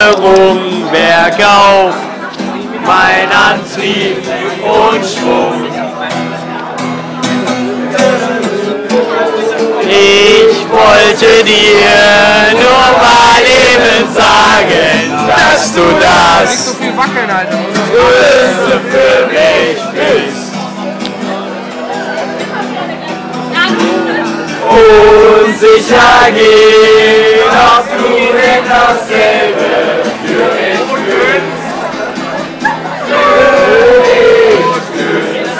Erinnerung bergauf, mein Antrieb und Schwung. Ich wollte dir nur mal eben sagen, dass du das Größte für mich bist. Unsicher gehen, ob du denn dasselbe für mich fühlst. Für mich fühlst.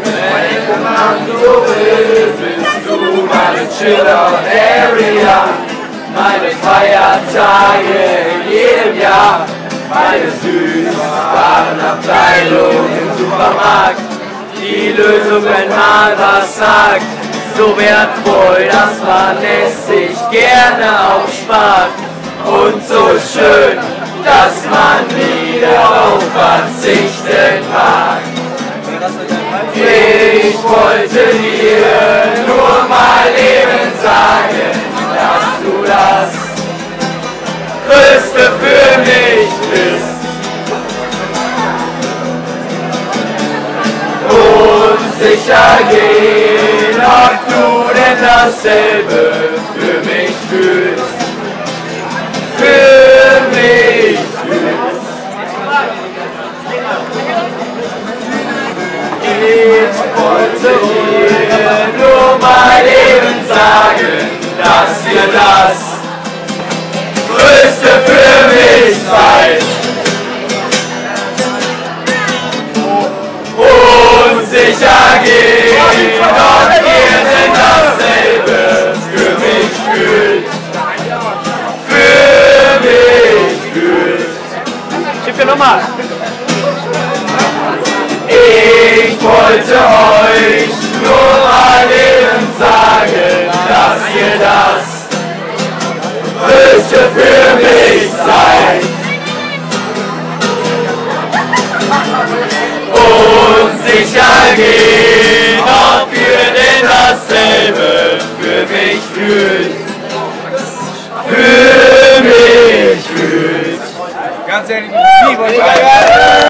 Wenn ich Kommando will, bist du meine Chill-Out-Area, meine Feiertage in jedem Jahr, meine Süßwarenabteilung im Supermarkt. Die Lösung, wenn man was sagt, so wertvoll, dass man es sich gerne aufspart. Und so schön, dass man nie darauf verzichten mag. Ich wollte dir nur mal eben sagen, dass du das Größte für mich bist. Sicher gehen, ob du denn dasselbe für mich fühlst. Für mich fühlst. Ich wollte dir nur mal eben sagen, dass ihr das Größte für mich seid. Sicher gehen, ob ihr denn dasselbe für mich fühlt. Für mich fühlt. Schiff nochmal. Ich wollte